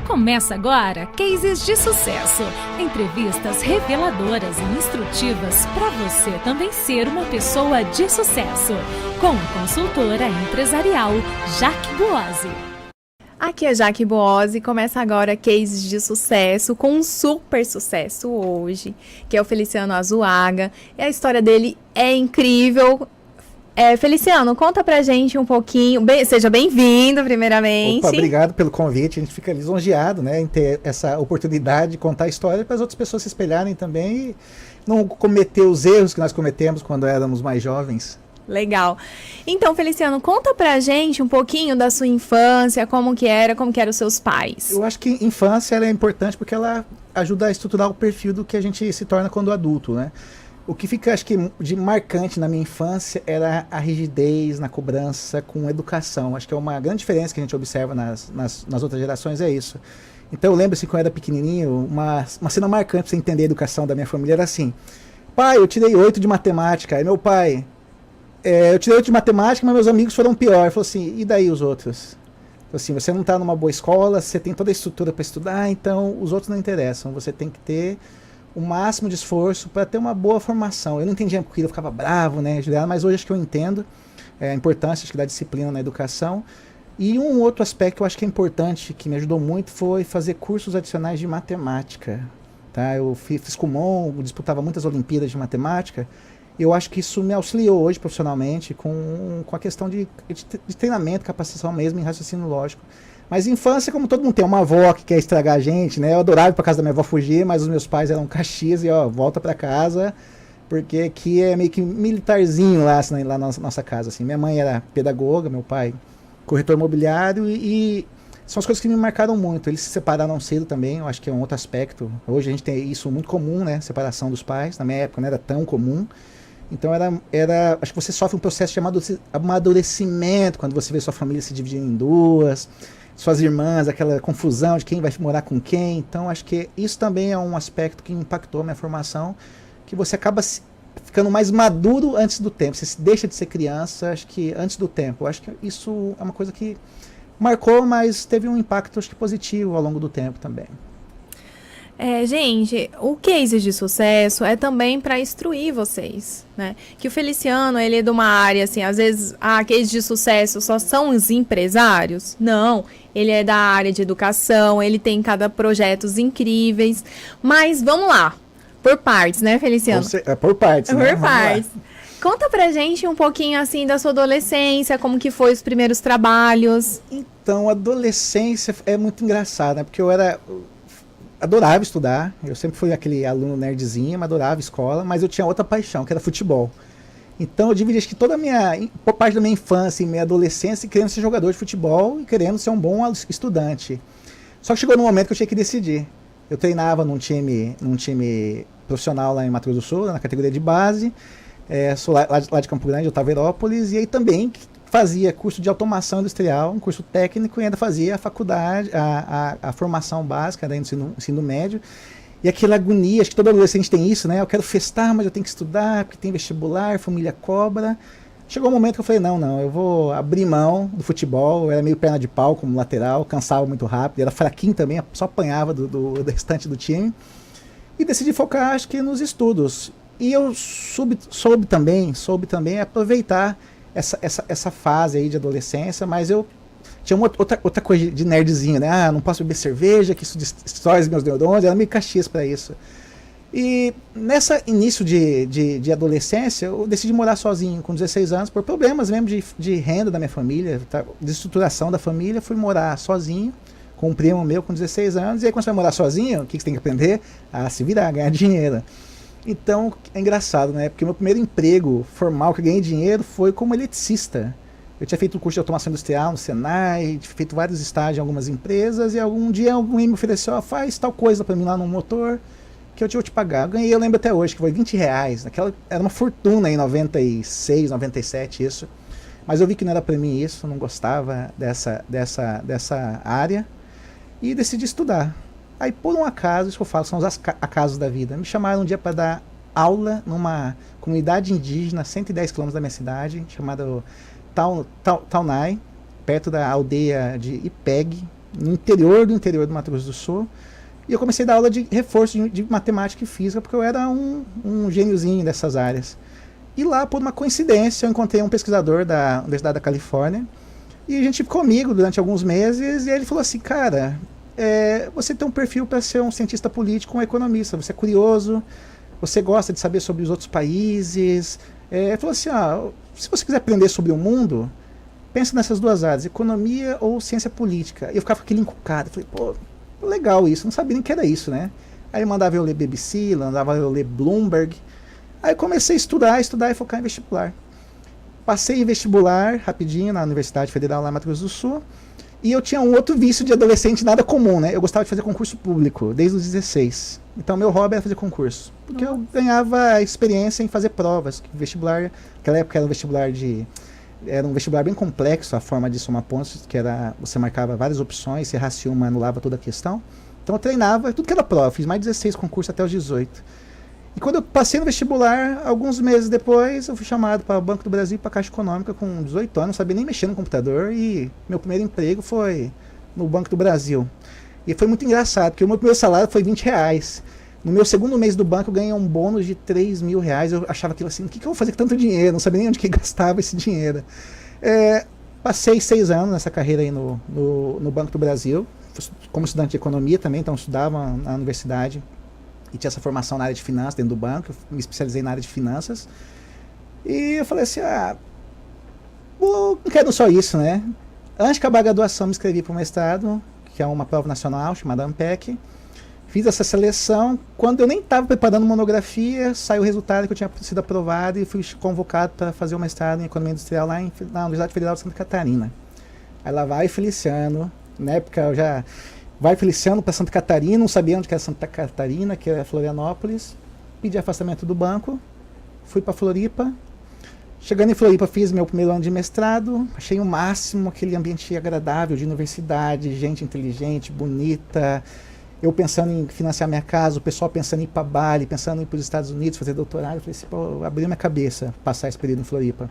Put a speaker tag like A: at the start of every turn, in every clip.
A: Começa agora Cases de Sucesso. Entrevistas reveladoras e instrutivas para você também ser uma pessoa de sucesso. Com a consultora empresarial Jaque Boazzi.
B: Aqui é Jaque Boazzi, começa agora Cases de Sucesso, com um super sucesso hoje, que é o Feliciano Azuaga. E a história dele é incrível. Feliciano, conta pra gente um pouquinho. Seja bem-vindo, primeiramente.
C: Opa, obrigado pelo convite. A gente fica lisonjeado, né, em ter essa oportunidade de contar a história para as outras pessoas se espelharem também e não cometer os erros que nós cometemos quando éramos mais jovens.
B: Legal. Então, Feliciano, conta pra gente um pouquinho da sua infância, como que eram os seus pais.
C: Eu acho que infância ela é importante porque ela ajuda a estruturar o perfil do que a gente se torna quando adulto, né? O que fica, acho que, de marcante na minha infância era a rigidez na cobrança com educação. Acho que é uma grande diferença que a gente observa nas outras gerações, é isso. Então eu lembro, assim, quando eu era pequenininho, uma cena marcante para você entender a educação da minha família era assim: pai, eu tirei 8 de matemática. Aí meu pai, eu tirei 8 de matemática, mas meus amigos foram pior. Ele falou assim, e daí os outros? Falou assim, você não está numa boa escola, você tem toda a estrutura para estudar, então os outros não interessam. Você tem que ter o máximo de esforço para ter uma boa formação. Eu não entendia porque eu ficava bravo, né, Juliana, mas hoje acho que eu entendo a importância acho que da disciplina na educação. E um outro aspecto que eu acho que é importante, que me ajudou muito, foi fazer cursos adicionais de matemática. Tá? Eu fiz Kumon, disputava muitas Olimpíadas de matemática. Eu acho que isso me auxiliou hoje profissionalmente com a questão de treinamento, capacitação mesmo em raciocínio lógico. Mas infância, como todo mundo tem uma avó que quer estragar a gente, né? Eu adorava ir pra casa da minha avó fugir, mas os meus pais eram Caxias e, volta pra casa, porque aqui é meio que militarzinho lá, assim, lá na nossa casa, assim. Minha mãe era pedagoga, meu pai corretor imobiliário e são as coisas que me marcaram muito. Eles se separaram cedo também, eu acho que é um outro aspecto. Hoje a gente tem isso muito comum, né? Separação dos pais. Na minha época não era tão comum. Então acho que você sofre um processo de amadurecimento quando você vê sua família se dividindo em duas, suas irmãs, aquela confusão de quem vai morar com quem. Então acho que isso também é um aspecto que impactou a minha formação, que você acaba ficando mais maduro antes do tempo. Você deixa de ser criança, acho que antes do tempo. Eu acho que isso é uma coisa que marcou, mas teve um impacto acho que positivo ao longo do tempo também.
B: Gente, o Case de Sucesso é também para instruir vocês, né? Que o Feliciano, ele é de uma área, assim, às vezes, Case de Sucesso só são os empresários? Não, ele é da área de educação, ele tem cada projetos incríveis, mas vamos lá, por partes, né, Feliciano?
C: Por partes, né?
B: Por partes. Conta pra gente um pouquinho, assim, da sua adolescência, como que foi os primeiros trabalhos.
C: Então, a adolescência é muito engraçada, né? Porque eu adorava estudar, eu sempre fui aquele aluno nerdzinho, mas adorava escola, mas eu tinha outra paixão, que era futebol. Então eu dividi acho que toda por parte da minha infância e minha adolescência querendo ser jogador de futebol e querendo ser um bom estudante. Só que chegou num momento que eu tinha que decidir. Eu treinava num time profissional lá em Mato Grosso do Sul, na categoria de base, sou lá de Campo Grande, Otávio, e aí também fazia curso de automação industrial, um curso técnico, e ainda fazia a faculdade, a formação básica, né, ensino médio. E aquela agonia, acho que todo adolescente tem isso, né? Eu quero festar, mas eu tenho que estudar, porque tem vestibular, família cobra. Chegou um momento que eu falei, não, eu vou abrir mão do futebol. Eu era meio perna de pau como lateral, cansava muito rápido, era fraquinho também, só apanhava do restante do time. E decidi focar, acho que, nos estudos. E eu soube também aproveitar essa fase aí de adolescência, mas eu tinha outra coisa de nerdzinho, né? Não posso beber cerveja, que isso destrói os meus neurônios, era meio Caxias para isso. E nessa início de adolescência, eu decidi morar sozinho com 16 anos, por problemas mesmo de renda da minha família, de estruturação da família, fui morar sozinho com um primo meu com 16 anos, e aí quando você vai morar sozinho, o que você tem que aprender? A se virar, a ganhar dinheiro. Então, é engraçado, né? Porque o meu primeiro emprego formal que eu ganhei dinheiro foi como eletricista. Eu tinha feito um curso de automação industrial no Senai, tinha feito vários estágios em algumas empresas, e algum dia alguém me ofereceu, faz tal coisa para mim lá no motor, que eu vou te pagar. Eu ganhei, eu lembro até hoje, que foi R$20. Era uma fortuna em 96, 97, isso. Mas eu vi que não era para mim isso, não gostava dessa área, e decidi estudar. Aí, por um acaso, isso que eu falo, são os acasos da vida. Me chamaram um dia para dar aula numa comunidade indígena, 110 quilômetros da minha cidade, chamada Taunay, perto da aldeia de Ipeg, no interior do Mato Grosso do Sul. E eu comecei a dar aula de reforço de matemática e física, porque eu era um gêniozinho dessas áreas. E lá, por uma coincidência, eu encontrei um pesquisador da Universidade da Califórnia, e a gente ficou amigo durante alguns meses, e aí ele falou assim, cara, você tem um perfil para ser um cientista político, um economista, você é curioso, você gosta de saber sobre os outros países. Ele falou assim, se você quiser aprender sobre o mundo, pensa nessas duas áreas, economia ou ciência política. E eu ficava com aquele encucado, falei, pô, legal isso, não sabia nem que era isso, né? Aí ele mandava eu ler BBC, mandava eu ler Bloomberg. Aí eu comecei a estudar e focar em vestibular. Passei em vestibular rapidinho na Universidade Federal lá em Mato Grosso do Sul. E eu tinha um outro vício de adolescente nada comum, né? Eu gostava de fazer concurso público, desde os 16. Então meu hobby era fazer concurso. Porque eu ganhava experiência em fazer provas. Vestibular, naquela época era um vestibular bem complexo, a forma de somar pontos, que era, você marcava várias opções, se errasse uma, anulava toda a questão. Então eu treinava tudo que era prova, fiz mais de 16 concursos até os 18. E quando eu passei no vestibular, alguns meses depois, eu fui chamado para o Banco do Brasil e para a Caixa Econômica com 18 anos, não sabia nem mexer no computador, e meu primeiro emprego foi no Banco do Brasil. E foi muito engraçado, porque o meu primeiro salário foi R$20. No meu segundo mês do banco, eu ganhei um bônus de R$3.000. Eu achava aquilo assim, o que eu vou fazer com tanto dinheiro? Não sabia nem onde que gastava esse dinheiro. Passei 6 anos nessa carreira aí no Banco do Brasil, como estudante de economia também, então eu estudava na universidade e tinha essa formação na área de finanças dentro do banco. Eu me especializei na área de finanças. E eu falei assim, não quero só isso, né? Antes de acabar a graduação, me inscrevi para o mestrado, que é uma prova nacional chamada ANPEC. Fiz essa seleção. Quando eu nem estava preparando monografia, saiu o resultado que eu tinha sido aprovado e fui convocado para fazer o mestrado em Economia Industrial lá na Universidade Federal de Santa Catarina. Aí lá vai Feliciano, na época eu já... Vai Feliciano para Santa Catarina, não sabia onde que era Santa Catarina, que era Florianópolis. Pedi afastamento do banco, fui para Floripa. Chegando em Floripa, fiz meu primeiro ano de mestrado. Achei o máximo aquele ambiente agradável de universidade, gente inteligente, bonita. Eu pensando em financiar minha casa, o pessoal pensando em ir para Bali, pensando em ir para os Estados Unidos fazer doutorado. Eu falei assim, pô, abriu minha cabeça passar esse período em Floripa.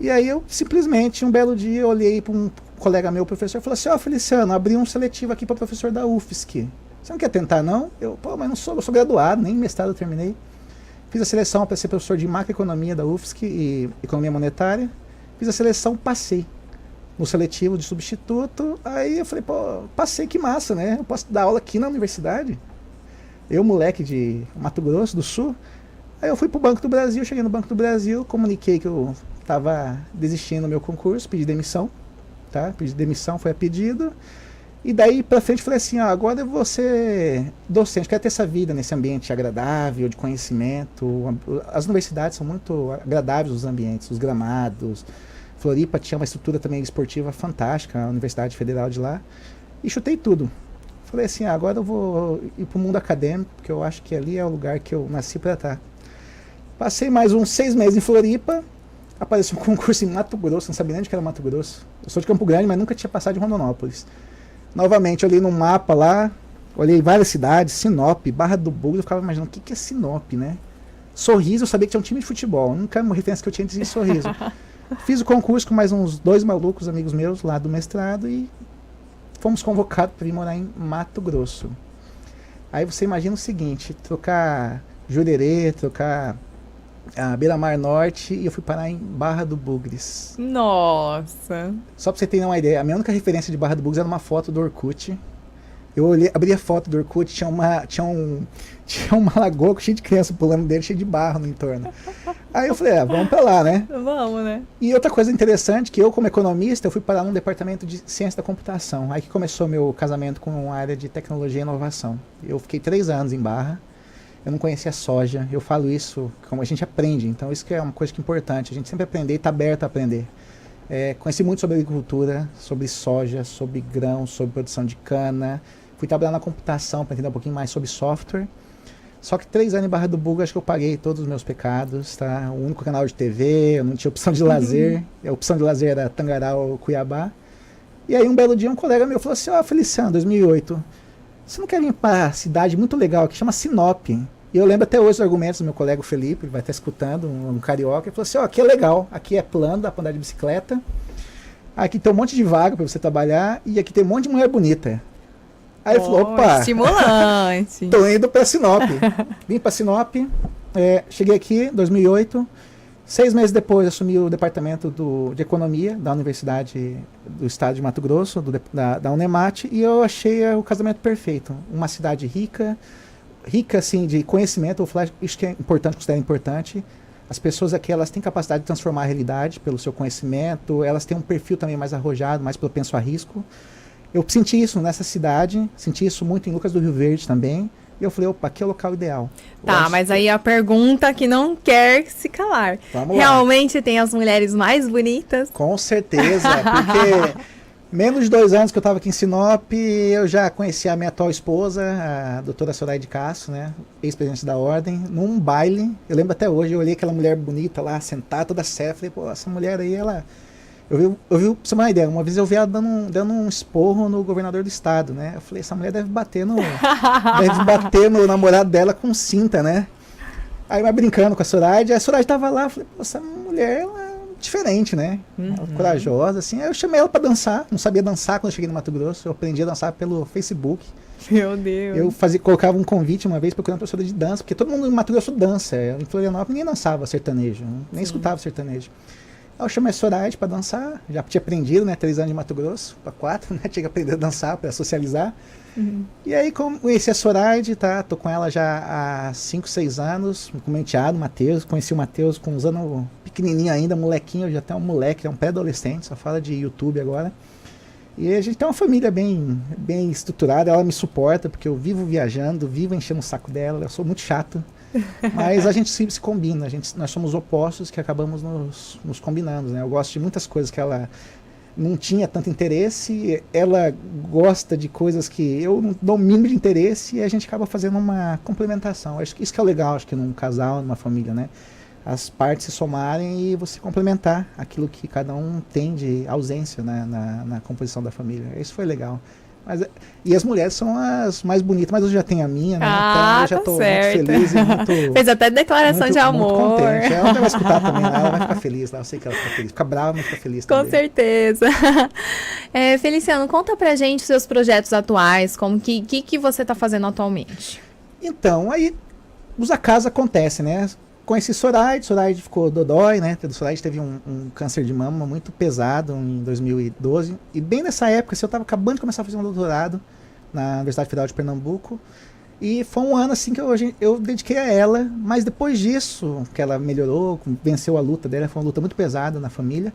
C: E aí eu simplesmente, um belo dia, olhei para um colega meu, professor, e falou assim, Feliciano, abri um seletivo aqui para professor da UFSC. Você não quer tentar, não? Eu mas não sou, eu sou graduado, nem mestrado eu terminei. Fiz a seleção para ser professor de macroeconomia da UFSC e economia monetária. Fiz a seleção, passei no seletivo de substituto. Aí eu falei, passei, que massa, né? Eu posso dar aula aqui na universidade. Eu, moleque de Mato Grosso do Sul. Aí eu fui pro Banco do Brasil, cheguei no Banco do Brasil, comuniquei que eu estava desistindo do meu concurso, pedi demissão, tá? Pedi demissão, foi a pedido. E daí pra frente falei assim, agora eu vou ser docente, quero ter essa vida nesse ambiente agradável, de conhecimento. As universidades são muito agradáveis, os ambientes, os gramados. Floripa tinha uma estrutura também esportiva fantástica, a Universidade Federal de lá. E chutei tudo. Falei assim, agora eu vou ir pro mundo acadêmico, porque eu acho que ali é o lugar que eu nasci para estar. Passei mais uns 6 meses em Floripa, apareceu um concurso em Mato Grosso, não sabia nem onde que era Mato Grosso. Eu sou de Campo Grande, mas nunca tinha passado de Rondonópolis. Novamente, olhei no mapa lá, olhei várias cidades, Sinop, Barra do Bugre, eu ficava imaginando, o que é Sinop, né? Sorriso, eu sabia que tinha um time de futebol, nunca uma referência que eu tinha de Sorriso. Fiz o concurso com mais uns 2 malucos, amigos meus, lá do mestrado, e fomos convocados para vir morar em Mato Grosso. Aí você imagina o seguinte, trocar Jurerê, trocar a Beira-Mar Norte, e eu fui parar em Barra do Bugres.
B: Nossa!
C: Só pra você ter uma ideia, a minha única referência de Barra do Bugres era uma foto do Orkut. Eu abri a foto do Orkut, tinha uma lagoa cheia de criança pulando dele, cheia de barro no entorno. Aí eu falei, vamos pra lá, né?
B: Vamos, né?
C: E outra coisa interessante, que eu como economista, eu fui parar num departamento de ciência da computação. Aí que começou meu casamento com a área de tecnologia e inovação. Eu fiquei 3 anos em Barra. Eu não conhecia soja, eu falo isso como a gente aprende, então isso que é uma coisa que é importante, a gente sempre aprender e está aberto a aprender. Conheci muito sobre agricultura, sobre soja, sobre grão, sobre produção de cana, fui trabalhar na computação para entender um pouquinho mais sobre software, só que 3 anos em Barra do Bugre, acho que eu paguei todos os meus pecados, tá? O único canal de TV, eu não tinha opção de lazer, a opção de lazer era Tangará ou Cuiabá, e aí um belo dia um colega meu falou assim, Feliciano, 2008, você não quer vir para a cidade muito legal aqui, chama Sinop. E eu lembro até hoje os argumentos do meu colega Felipe, ele vai estar escutando, um carioca, ele falou assim, aqui é legal, aqui é plano, dá para andar de bicicleta. aqui tem um monte de vaga para você trabalhar e aqui tem um monte de mulher bonita. Aí ele falou, opa,
B: estimulante.
C: tô indo para Sinop. Vim para Sinop, cheguei aqui em 2008. 6 meses depois assumi o departamento de economia da Universidade do Estado de Mato Grosso, da Unemate, e eu achei o casamento perfeito. Uma cidade rica assim de conhecimento, isso que é importante, considero importante. As pessoas aqui, elas têm capacidade de transformar a realidade pelo seu conhecimento, elas têm um perfil também mais arrojado, mais propenso a risco. Eu senti isso nessa cidade, senti isso muito em Lucas do Rio Verde também. E eu falei, opa, aqui é o local ideal.
B: Tá, mas aí a pergunta que não quer se calar.
C: Vamos
B: Realmente tem as mulheres mais bonitas?
C: Com certeza, porque menos de 2 anos que eu estava aqui em Sinop, eu já conheci a minha atual esposa, a doutora Soraya de Castro, né, ex-presidente da Ordem, num baile. Eu lembro até hoje, eu olhei aquela mulher bonita lá, sentada, toda séria, falei, pô, essa mulher aí, ela... Eu vi, pra você ter uma ideia, uma vez eu vi ela dando um esporro no governador do estado, né? Eu falei, essa mulher deve bater no namorado dela com cinta, né? Aí vai brincando com a Soraya tava lá, eu falei, pô, essa mulher, ela é diferente, né? Ela, corajosa, assim. Aí eu chamei ela pra dançar, não sabia dançar quando eu cheguei no Mato Grosso, eu aprendi a dançar pelo Facebook.
B: Meu Deus.
C: Eu colocava um convite uma vez procurando professora de dança, porque todo mundo em Mato Grosso dança. Em Florianópolis ninguém dançava sertanejo, nem escutava sertanejo. Aí eu chamei a Soraya para dançar, já tinha aprendido, né, 3 anos de Mato Grosso, para 4, né, tinha que aprender a dançar para socializar. E aí conheci a Soraya, tá, tô com ela já há 5, 6 anos, com o meu enteado, Matheus, conheci o Matheus com uns anos pequenininho ainda, molequinho, já tem um moleque, é um pré-adolescente, só fala de YouTube agora. E a gente tem uma família bem estruturada, ela me suporta, porque eu vivo viajando, vivo enchendo o saco dela, eu sou muito chato. Mas a gente se combina, nós somos opostos que acabamos nos combinando, né? Eu gosto de muitas coisas que ela não tinha tanto interesse, ela gosta de coisas que eu não dou o mínimo de interesse e a gente acaba fazendo uma complementação. Acho que isso que é legal, acho que num casal, numa família, né? As partes se somarem e você complementar aquilo que cada um tem de ausência, né, na composição da família. Isso foi legal. E as mulheres são as mais bonitas, mas eu já tenho a minha, né? Então eu já tô
B: certo.
C: muito feliz e muito...
B: Fez até declaração de amor.
C: Muito contente. Ela vai escutar também, ela vai ficar feliz lá. Eu sei que ela fica feliz. Fica brava, mas fica feliz também.
B: Com certeza. Feliciano, conta pra gente os seus projetos atuais, como que você tá fazendo atualmente?
C: Então, aí os acasos acontecem, né? Conheci Soraya ficou dodói, né? Soraya teve um câncer de mama muito pesado em 2012. E bem nessa época, eu estava acabando de começar a fazer um doutorado na Universidade Federal de Pernambuco. E foi um ano assim que eu dediquei a ela. Mas depois disso, que ela melhorou, venceu a luta dela, foi uma luta muito pesada na família.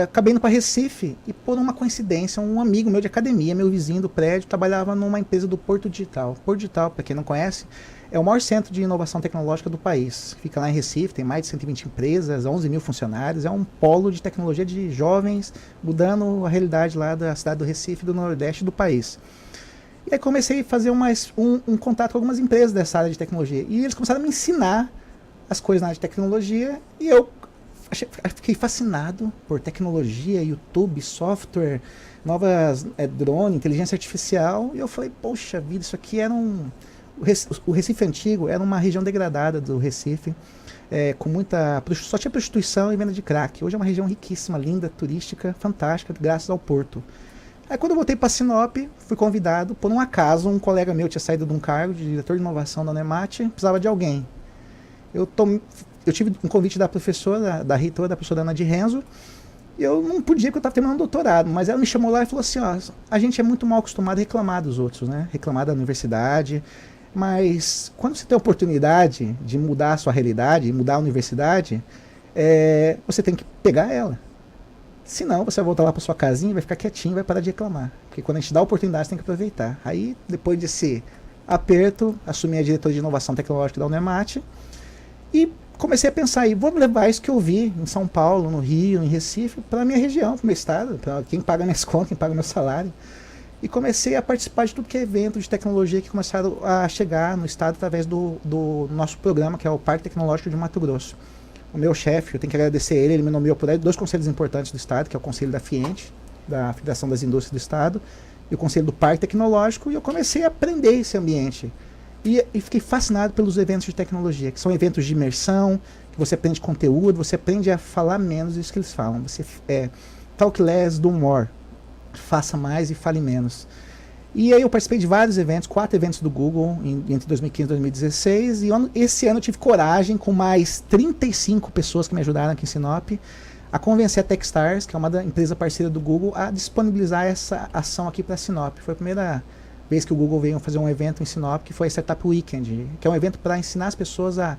C: Acabei indo para Recife e, por uma coincidência, um amigo meu de academia, meu vizinho do prédio, trabalhava numa empresa do Porto Digital. Porto Digital, para quem não conhece, é o maior centro de inovação tecnológica do país. Fica lá em Recife, tem mais de 120 empresas, 11 mil funcionários. É um polo de tecnologia de jovens, mudando a realidade lá da cidade do Recife e do Nordeste do país. E aí comecei a fazer um contato com algumas empresas dessa área de tecnologia. E eles começaram a me ensinar as coisas na área de tecnologia. E eu fiquei fascinado por tecnologia, YouTube, software, novas drone, inteligência artificial. E eu falei, poxa vida, isso aqui era o Recife antigo era uma região degradada do Recife, com só tinha prostituição e venda de crack. Hoje é uma região riquíssima, linda, turística, fantástica, graças ao porto. Aí quando eu voltei para Sinop, fui convidado, por um acaso, um colega meu tinha saído de um cargo de diretor de inovação da Unemate, precisava de alguém. Eu tive um convite da professora, da reitora, da professora Ana de Renzo, e eu não podia porque eu estava terminando o doutorado, mas ela me chamou lá e falou assim, ó, a gente é muito mal acostumado a reclamar dos outros, né? Reclamar da universidade, mas quando você tem a oportunidade de mudar a sua realidade, mudar a universidade, você tem que pegar ela. Senão você vai voltar lá para sua casinha, vai ficar quietinho, vai parar de reclamar. Porque quando a gente dá a oportunidade, você tem que aproveitar. Aí, depois desse aperto, assumi a diretoria de inovação tecnológica da Unemate e comecei a pensar aí, vou levar isso que eu vi em São Paulo, no Rio, em Recife, para a minha região, para o meu estado, para quem paga minhas contas, quem paga meu salário. E comecei a participar de tudo que é evento de tecnologia que começaram a chegar no estado através do nosso programa, que é o Parque Tecnológico de Mato Grosso. O meu chefe, eu tenho que agradecer ele me nomeou por 2 conselhos importantes do estado, que é o Conselho da FIENTE, da Federação das Indústrias do Estado, e o Conselho do Parque Tecnológico, e eu comecei a aprender esse ambiente. E fiquei fascinado pelos eventos de tecnologia, que são eventos de imersão, que você aprende conteúdo, você aprende a falar menos disso que eles falam. Você talk less, do more. Faça mais e fale menos. E aí eu participei de vários eventos, 4 eventos do Google entre 2015 e 2016, e esse ano eu tive coragem, com mais 35 pessoas que me ajudaram aqui em Sinop, a convencer a Techstars, que é uma empresa parceira do Google, a disponibilizar essa ação aqui para Sinop. Foi a primeira vez que o Google veio fazer um evento em Sinop, que foi a Startup Weekend, que é um evento para ensinar as pessoas a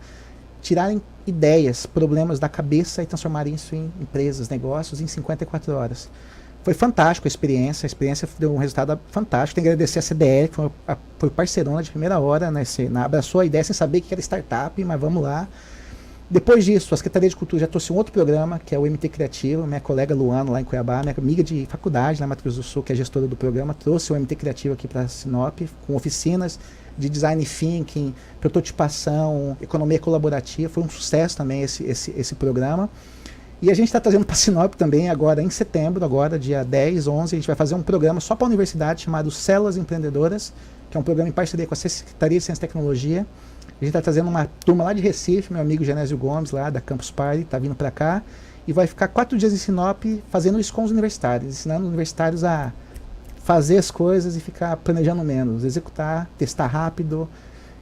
C: tirarem ideias, problemas da cabeça e transformarem isso em empresas, negócios, em 54 horas. Foi fantástico a experiência deu um resultado fantástico. Tenho que agradecer a CDL, que foi parceirona de primeira hora, né, abraçou a ideia sem saber que era startup, mas vamos lá. Depois disso, a Secretaria de Cultura já trouxe um outro programa, que é o MT Criativo. Minha colega Luana, lá em Cuiabá, minha amiga de faculdade, na Mato Grosso do Sul, que é gestora do programa, trouxe o MT Criativo aqui para Sinop, com oficinas de design thinking, prototipação, economia colaborativa. Foi um sucesso também esse programa. E a gente está trazendo para Sinop também, agora em setembro, agora dia 10, 11, a gente vai fazer um programa só para a universidade, chamado Células Empreendedoras, que é um programa em parceria com a Secretaria de Ciência e Tecnologia. A gente está trazendo uma turma lá de Recife, meu amigo Genésio Gomes, lá da Campus Party, está vindo para cá, e vai ficar 4 dias em Sinop fazendo isso com os universitários, ensinando os universitários a fazer as coisas e ficar planejando menos, executar, testar rápido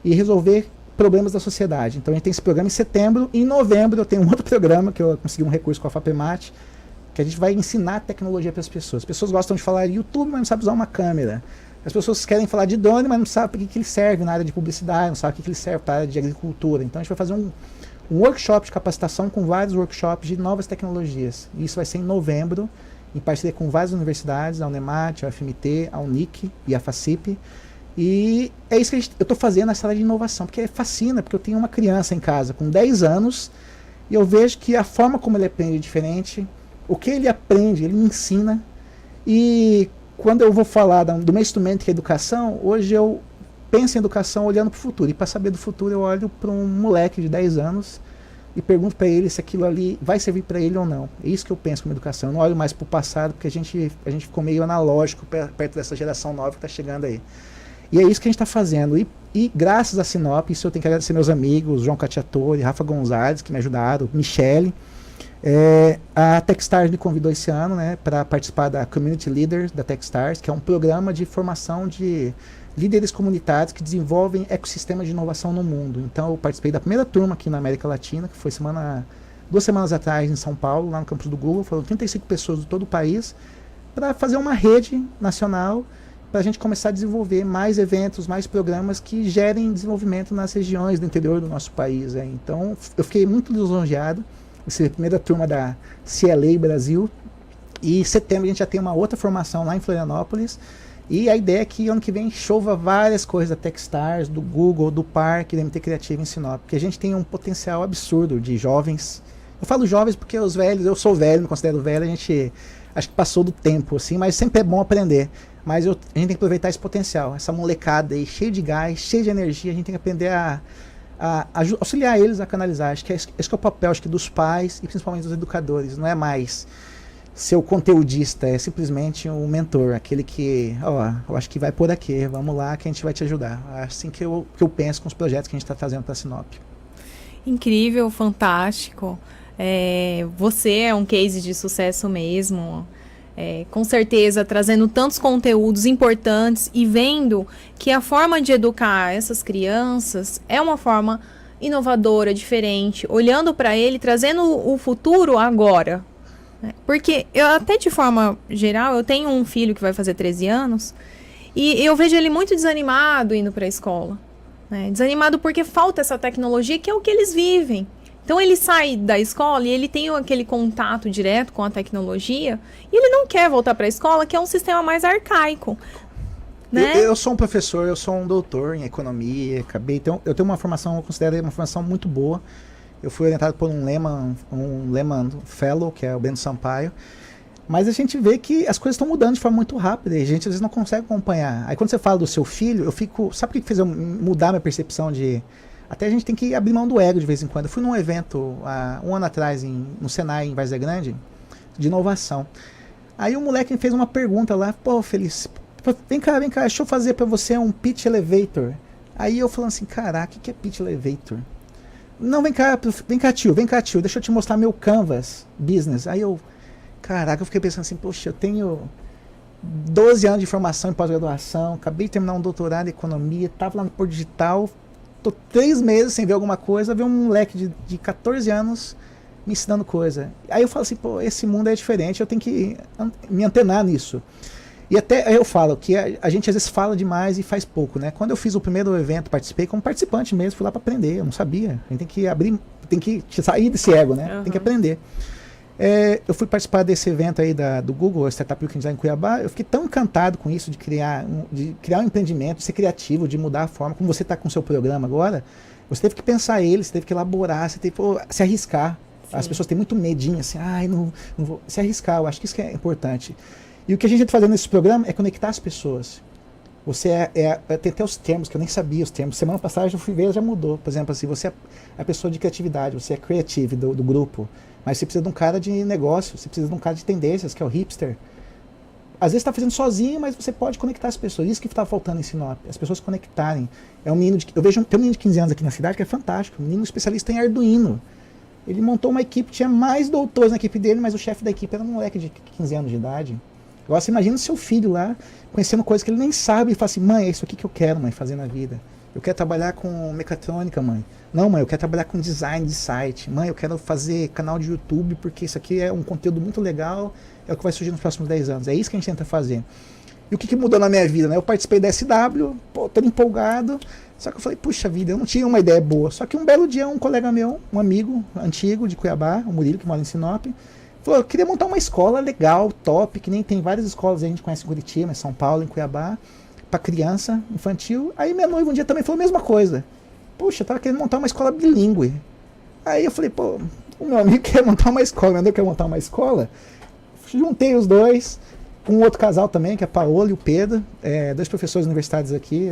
C: e resolver problemas da sociedade. Então a gente tem esse programa em setembro. Em novembro eu tenho um outro programa que eu consegui um recurso com a FAPEMAT, que a gente vai ensinar tecnologia para as pessoas. As pessoas gostam de falar YouTube, mas não sabem usar uma câmera. As pessoas querem falar de drone, mas não sabem para que ele serve na área de publicidade, não sabem para que ele serve para a área de agricultura. Então a gente vai fazer um workshop de capacitação com vários workshops de novas tecnologias. E isso vai ser em novembro, em parceria com várias universidades, a Unemat, a UFMT, a Unic e a FACIP. E é isso que eu estou fazendo nessa área de inovação, porque fascina, porque eu tenho uma criança em casa com 10 anos e eu vejo que a forma como ele aprende é diferente, o que ele aprende, ele me ensina. E quando eu vou falar do meu instrumento que é educação, hoje eu penso em educação olhando para o futuro. E para saber do futuro eu olho para um moleque de 10 anos e pergunto para ele se aquilo ali vai servir para ele ou não. É isso que eu penso como educação. Eu não olho mais para o passado, porque a gente ficou meio analógico perto dessa geração nova que está chegando aí. E é isso que a gente está fazendo. E graças a Sinop, isso eu tenho que agradecer meus amigos, João Cacciatore, Rafa Gonzalez, que me ajudaram, Michele. A Techstars me convidou esse ano, né, para participar da Community Leaders da Techstars, que é um programa de formação de líderes comunitários que desenvolvem ecossistemas de inovação no mundo. Então eu participei da primeira turma aqui na América Latina, que foi 2 semanas atrás em São Paulo, lá no campus do Google. Foram 35 pessoas de todo o país para fazer uma rede nacional para a gente começar a desenvolver mais eventos, mais programas que gerem desenvolvimento nas regiões do interior do nosso país. Então, eu fiquei muito lisonjeado. Essa é a primeira turma da CLA Brasil. E em setembro a gente já tem uma outra formação lá em Florianópolis. E a ideia é que ano que vem chova várias coisas da Techstars, do Google, do Parque, da MT Criativo em Sinop. Porque a gente tem um potencial absurdo de jovens. Eu falo jovens porque os velhos, eu sou velho, me considero velho, a gente acho que passou do tempo, assim, mas sempre é bom aprender. Mas a gente tem que aproveitar esse potencial, essa molecada aí, cheia de gás, cheia de energia, a gente tem que aprender a auxiliar eles a canalizar. Acho que esse que é o papel, acho que dos pais e principalmente dos educadores. Não é mais ser o conteudista, é simplesmente um mentor, aquele que, eu acho que vai por aqui, vamos lá que a gente vai te ajudar. É assim que eu penso com os projetos que a gente está trazendo para a Sinop.
B: Incrível, fantástico. Você é um case de sucesso mesmo. Com certeza trazendo tantos conteúdos importantes e vendo que a forma de educar essas crianças é uma forma inovadora, diferente, olhando para ele, trazendo o futuro agora. Porque eu, até de forma geral, eu tenho um filho que vai fazer 13 anos e eu vejo ele muito desanimado indo para a escola. Desanimado porque falta essa tecnologia que é o que eles vivem. Então ele sai da escola e ele tem aquele contato direto com a tecnologia e ele não quer voltar para a escola, que é um sistema mais arcaico. Né?
C: Eu sou um professor, eu sou um doutor em economia, eu tenho uma formação, eu considero uma formação muito boa. Eu fui orientado por um Lehman Fellow, que é o Bento Sampaio. Mas a gente vê que as coisas estão mudando de forma muito rápida e a gente às vezes não consegue acompanhar. Aí quando você fala do seu filho, eu fico... Sabe o que fez eu mudar minha percepção de... Até a gente tem que abrir mão do ego de vez em quando. Eu fui num evento há um ano atrás no Senai, em Várzea Grande, de inovação. Aí o moleque me fez uma pergunta lá, Feliz, vem cá, deixa eu fazer pra você um pitch elevator. Aí eu falando assim, caraca, o que é pitch elevator? Não, vem cá tio, deixa eu te mostrar meu Canvas Business. Aí eu, caraca, eu fiquei pensando assim, poxa, eu tenho 12 anos de formação em pós-graduação, acabei de terminar um doutorado em economia, estava lá no Porto Digital, tô 3 meses sem ver alguma coisa, ver um moleque de 14 anos me ensinando coisa. Aí eu falo assim, pô, esse mundo é diferente, eu tenho que me antenar nisso. E até eu falo que a gente às vezes fala demais e faz pouco, né? Quando eu fiz o primeiro evento, participei como participante mesmo, fui lá para aprender, eu não sabia. A gente tem que abrir, tem que sair desse ego, né? Tem que aprender. Eu fui participar desse evento aí do Google, Startup Week em Cuiabá. Eu fiquei tão encantado com isso, de criar um empreendimento, de ser criativo, de mudar a forma, como você está com o seu programa agora. Você teve que pensar ele, você teve que elaborar, você teve que se arriscar. Sim. As pessoas têm muito medinho, assim, não vou se arriscar. Eu acho que isso que é importante. E o que a gente está fazendo nesse programa é conectar as pessoas. Você tem até os termos, que eu nem sabia os termos. Semana passada eu fui ver, já mudou. Por exemplo, assim, você é a pessoa de criatividade, você é creative do grupo. Mas você precisa de um cara de negócio, você precisa de um cara de tendências, que é o hipster. Às vezes está fazendo sozinho, mas você pode conectar as pessoas. Isso que está faltando em Sinop, as pessoas conectarem. É um menino eu vejo tem um menino de 15 anos aqui na cidade que é fantástico, um menino especialista em Arduino. Ele montou uma equipe, tinha mais doutores na equipe dele, mas o chefe da equipe era um moleque de 15 anos de idade. Agora você imagina o seu filho lá, conhecendo coisas que ele nem sabe, e fala assim, mãe, é isso aqui que eu quero, mãe, fazer na vida. Eu quero trabalhar com mecatrônica, mãe. Não, mãe, eu quero trabalhar com design de site. Mãe, eu quero fazer canal de YouTube, porque isso aqui é um conteúdo muito legal, é o que vai surgir nos próximos 10 anos. É isso que a gente tenta fazer. E o que mudou na minha vida, né? Eu participei da SW, todo empolgado, só que eu falei, puxa vida, eu não tinha uma ideia boa. Só que um belo dia, um colega meu, um amigo antigo de Cuiabá, o Murilo, que mora em Sinop, falou, eu queria montar uma escola legal, top, que nem tem várias escolas a gente conhece em Curitiba, em São Paulo, em Cuiabá, para criança, infantil. Aí minha noiva um dia também falou a mesma coisa. Puxa, eu tava querendo montar uma escola bilíngue. Aí eu falei, pô, o meu amigo quer montar uma escola, meu amigo quer montar uma escola. Juntei os dois, com um outro casal também, que é a Paola e o Pedro, 2 professores universitários aqui,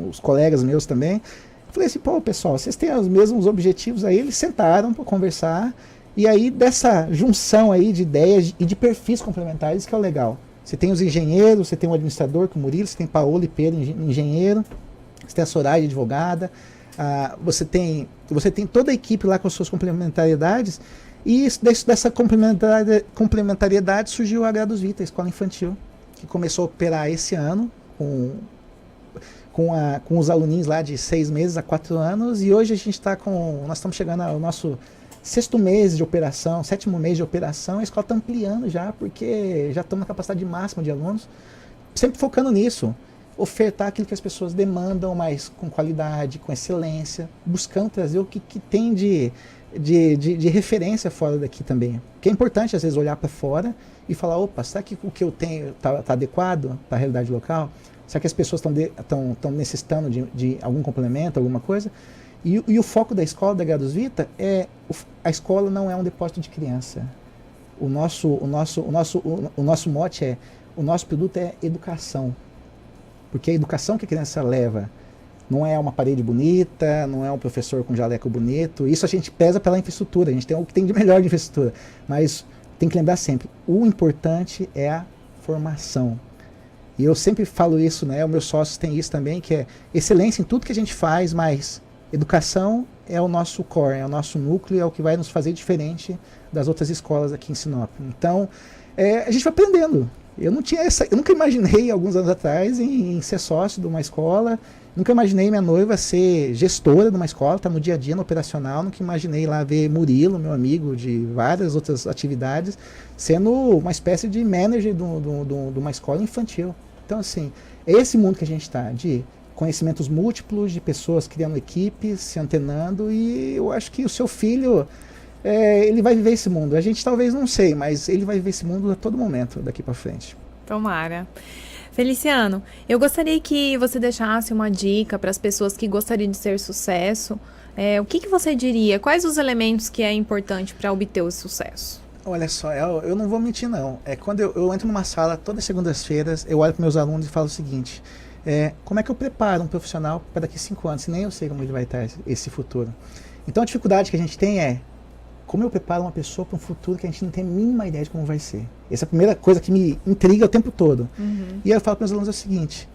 C: uns colegas meus também. Falei assim, pô, pessoal, vocês têm os mesmos objetivos aí? Eles sentaram para conversar. E aí, dessa junção aí de ideias e de perfis complementares, que é o legal. Você tem os engenheiros, você tem o administrador, que é o Murilo, você tem Paola e Pedro, engenheiro, você tem a Soraya, advogada, você tem toda a equipe lá com as suas complementariedades, e dessa complementariedade surgiu a Grados Vita, a escola infantil, que começou a operar esse ano, com os aluninhos lá de 6 meses a 4 anos, e hoje nós estamos chegando ao nosso 6º mês de operação, 7º mês de operação, a escola está ampliando já, porque já estamos na capacidade máxima de alunos, sempre focando nisso, ofertar aquilo que as pessoas demandam, mas com qualidade, com excelência, buscando trazer o que tem de referência fora daqui também. Que é importante, às vezes, olhar para fora e falar, opa, será que o que eu tenho está adequado para a realidade local? Será que as pessoas estão necessitando de algum complemento, alguma coisa? E o foco da escola, da Grados Vita, a escola não é um depósito de criança. O nosso mote é, o nosso produto é educação. Porque a educação que a criança leva não é uma parede bonita, não é um professor com jaleco bonito. Isso a gente pesa pela infraestrutura, a gente tem o que tem de melhor de infraestrutura. Mas tem que lembrar sempre, o importante é a formação. E eu sempre falo isso, né? Os meus sócios têm isso também, que é excelência em tudo que a gente faz, mas educação é o nosso core, é o nosso núcleo, é o que vai nos fazer diferente das outras escolas aqui em Sinop. Então, a gente vai aprendendo. Eu nunca imaginei, alguns anos atrás, em ser sócio de uma escola, nunca imaginei minha noiva ser gestora de uma escola, estar no dia a dia, no operacional, nunca imaginei lá ver Murilo, meu amigo, de várias outras atividades, sendo uma espécie de manager de uma escola infantil. Então, assim, é esse mundo que a gente está, de conhecimentos múltiplos, de pessoas criando equipes, se antenando, e eu acho que o seu filho, ele vai viver esse mundo. A gente talvez não sei, mas ele vai viver esse mundo a todo momento daqui para frente.
B: Tomara. Feliciano, eu gostaria que você deixasse uma dica para as pessoas que gostariam de ter sucesso. O que você diria? Quais os elementos que é importante para obter o sucesso?
C: Olha só, eu não vou mentir não. Quando eu entro numa sala todas as segundas-feiras, eu olho para meus alunos e falo o seguinte, como é que eu preparo um profissional para daqui 5 anos, se nem eu sei como ele vai estar esse futuro. Então a dificuldade que a gente tem é, como eu preparo uma pessoa para um futuro que a gente não tem a mínima ideia de como vai ser. Essa é a primeira coisa que me intriga o tempo todo. Uhum. E aí eu falo para meus alunos o seguinte,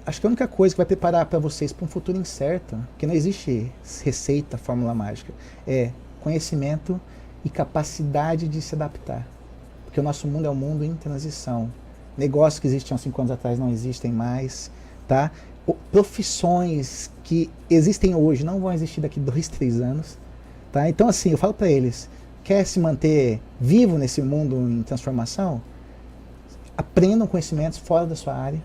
C: acho que a única coisa que vai preparar para vocês para um futuro incerto, que não existe receita, fórmula mágica, é conhecimento e capacidade de se adaptar. Porque o nosso mundo é um mundo em transição. Negócios que existiam 5 anos atrás não existem mais, tá? Profissões que existem hoje não vão existir daqui 2, 3 anos, tá? Então, assim, eu falo para eles, quer se manter vivo nesse mundo em transformação? Aprendam conhecimentos fora da sua área,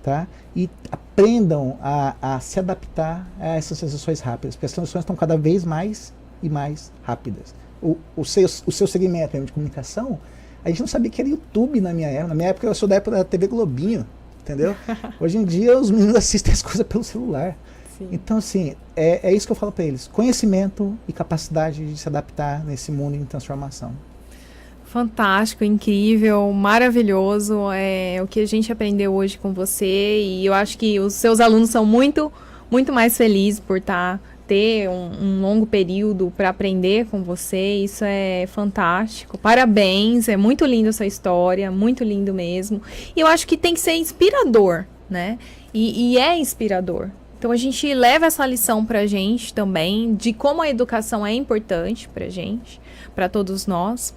C: tá? E aprendam a se adaptar a essas transições rápidas, porque as transições estão cada vez mais e mais rápidas. O seu segmento mesmo de comunicação, a gente não sabia que era YouTube na minha época. Na minha época eu sou da época da TV Globinho, entendeu? Hoje em dia os meninos assistem as coisas pelo celular. Sim. Então, assim, é isso que eu falo para eles. Conhecimento e capacidade de se adaptar nesse mundo em transformação.
B: Fantástico, incrível, maravilhoso. É o que a gente aprendeu hoje com você. E eu acho que os seus alunos são muito, muito mais felizes por ter um longo período para aprender com você. Isso é fantástico. Parabéns, é muito lindo a sua história, muito lindo mesmo. E eu acho que tem que ser inspirador, né? E é inspirador. Então a gente leva essa lição pra gente também, de como a educação é importante pra gente, para todos nós.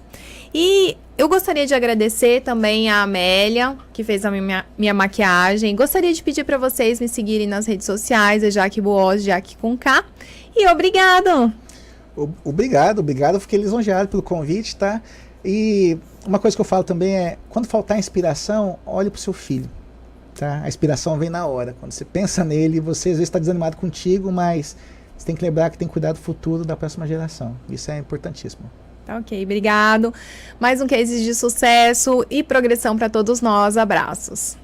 B: E eu gostaria de agradecer também a Amélia, que fez a minha maquiagem. Gostaria de pedir para vocês me seguirem nas redes sociais, Jaque Buozzi, Jaque com K. E obrigado!
C: Obrigado. Fiquei lisonjeado pelo convite, tá? E uma coisa que eu falo também é, quando faltar inspiração, olhe pro seu filho. Tá? A inspiração vem na hora. Quando você pensa nele, você às vezes está desanimado contigo, mas você tem que lembrar que tem que cuidar do futuro da próxima geração. Isso é importantíssimo.
B: Tá, ok, obrigado. Mais um Cases de sucesso e progressão para todos nós. Abraços.